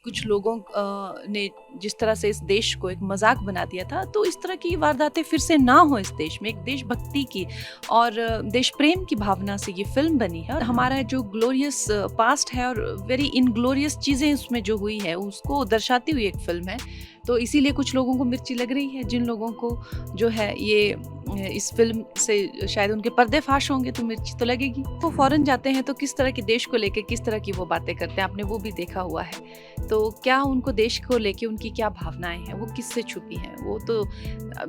कुछ लोगों ने जिस तरह से इस देश को एक मजाक बना दिया था, तो इस तरह की वारदातें फिर से ना हो इस देश में। एक देशभक्ति की और देश प्रेम की भावना से ये फिल्म बनी है, और हमारा जो ग्लोरियस पास्ट है और वेरी इनग्लोरियस चीज़ें उसमें जो हुई है उसको दर्शाती हुई एक फिल्म है। तो इसीलिए कुछ लोगों को मिर्ची लग रही है। जिन लोगों को जो है ये इस फ़िल्म से शायद उनके पर्दे फ़ाश होंगे, तो मिर्ची तो लगेगी। वो फ़ॉरेन जाते हैं तो किस तरह के देश को लेके किस तरह की वो बातें करते हैं, आपने वो भी देखा हुआ है। तो क्या उनको देश को लेके उनकी क्या भावनाएँ हैं, वो किससे छुपी हैं? वो तो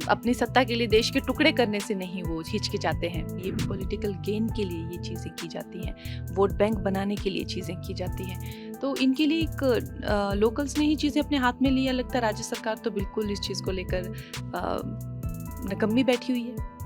अपनी सत्ता के लिए देश के टुकड़े करने से नहीं वो हिचकिचाते हैं। ये भी पॉलिटिकल गेन के लिए ये चीज़ें की जाती हैं, वोट बैंक बनाने के लिए चीज़ें की जाती हैं। तो इनके लिए एक लोकल्स ने ही चीज़ें अपने हाथ में लिया। लगता है राज्य सरकार तो बिल्कुल इस चीज़ को लेकर निकम्मी बैठी हुई है।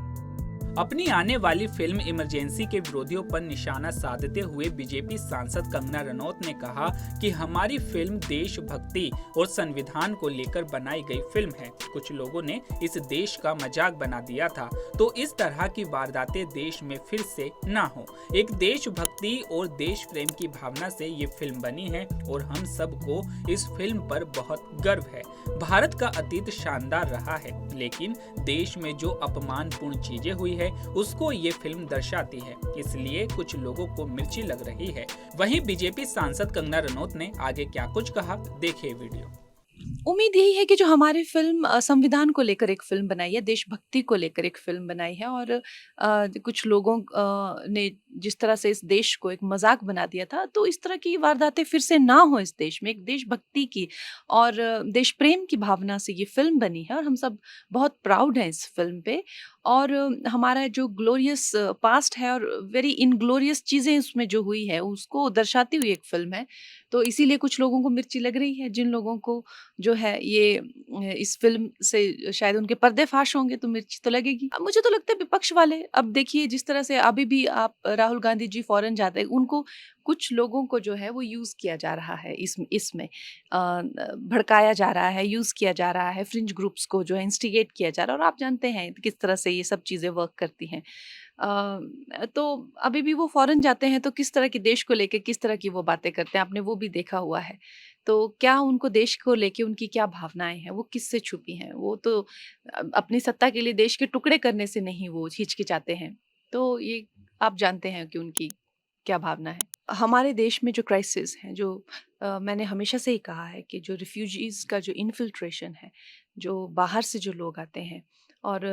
अपनी आने वाली फिल्म इमरजेंसी के विरोधियों पर निशाना साधते हुए बीजेपी सांसद कंगना रनौत ने कहा कि हमारी फिल्म देशभक्ति और संविधान को लेकर बनाई गई फिल्म है। कुछ लोगों ने इस देश का मजाक बना दिया था, तो इस तरह की वारदातें देश में फिर से ना हो। एक देशभक्ति और देश प्रेम की भावना से ये फिल्म बनी है और हम सबको इस फिल्म पर बहुत गर्व है। भारत का अतीत शानदार रहा है, लेकिन देश में जो अपमानपूर्ण चीजें हुई है उसको ये फिल्म दर्शाती है, इसलिए कुछ लोगों को मिर्ची लग रही है। वहीं बीजेपी सांसद कंगना रनौत ने आगे क्या कुछ कहा, देखिए वीडियो। उम्मीद यही है कि जो हमारी फ़िल्म संविधान को लेकर एक फ़िल्म बनाई है, देशभक्ति को लेकर एक फ़िल्म बनाई है, और कुछ लोगों ने जिस तरह से इस देश को एक मज़ाक बना दिया था, तो इस तरह की वारदातें फिर से ना हो इस देश में। एक देशभक्ति की और देश प्रेम की भावना से ये फ़िल्म बनी है, और हम सब बहुत प्राउड हैं इस फ़िल्म पे। और हमारा जो ग्लोरियस पास्ट है और वेरी इनग्लोरियस चीज़ें उसमें जो हुई है, उसको दर्शाती हुई एक फ़िल्म है। तो इसीलिए कुछ लोगों को मिर्ची लग रही है। जिन लोगों को जो है ये इस फ़िल्म से शायद उनके पर्दे फ़ाश होंगे, तो मिर्ची तो लगेगी। अब मुझे तो लगता है विपक्ष वाले, अब देखिए जिस तरह से अभी भी आप राहुल गांधी जी फ़ॉरेन जाते हैं, उनको कुछ लोगों को जो है वो यूज़ किया जा रहा है इसमें भड़काया जा रहा है, यूज़ किया जा रहा है, फ्रिंज ग्रुप्स को जो है इंस्टिगेट किया जा रहा है, और आप जानते हैं किस तरह से ये सब चीज़ें वर्क करती हैं। तो अभी भी वो फ़ॉरेन जाते हैं तो किस तरह के देश को लेके किस तरह की वो बातें करते हैं, आपने वो भी देखा हुआ है। तो क्या उनको देश को लेके उनकी क्या भावनाएँ हैं, वो किससे छुपी हैं? वो तो अपनी सत्ता के लिए देश के टुकड़े करने से नहीं वो हिचकिचाते हैं। तो ये आप जानते हैं कि उनकी क्या भावना है। हमारे देश में जो क्राइसिस है, जो मैंने हमेशा से ही कहा है कि जो रिफ्यूजीज़ का जो इन्फिल्ट्रेशन है, जो बाहर से जो लोग आते हैं, और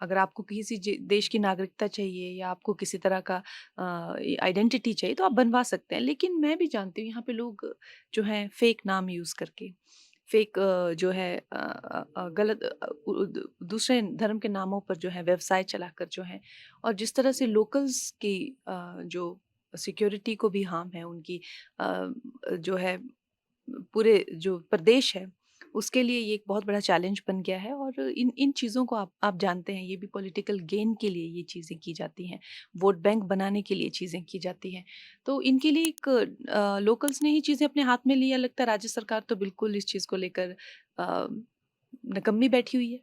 अगर आपको किसी देश की नागरिकता चाहिए या आपको किसी तरह का आइडेंटिटी चाहिए, तो आप बनवा सकते हैं। लेकिन मैं भी जानती हूँ यहाँ पे लोग जो हैं फेक नाम यूज़ करके, फेक जो है गलत दूसरे धर्म के नामों पर जो है व्यवसाय चलाकर जो है, और जिस तरह से लोकल्स की जो सिक्योरिटी को भी हार्म है, उनकी जो है पूरे जो प्रदेश है, उसके लिए ये एक बहुत बड़ा चैलेंज बन गया है। और इन इन चीज़ों को आप जानते हैं, ये भी पॉलिटिकल गेन के लिए ये चीज़ें की जाती हैं, वोट बैंक बनाने के लिए चीज़ें की जाती हैं। तो इनके लिए एक लोकल्स ने ही चीज़ें अपने हाथ में लिया। लगता है राज्य सरकार तो बिल्कुल इस चीज़ को लेकर निकम्मी बैठी हुई है।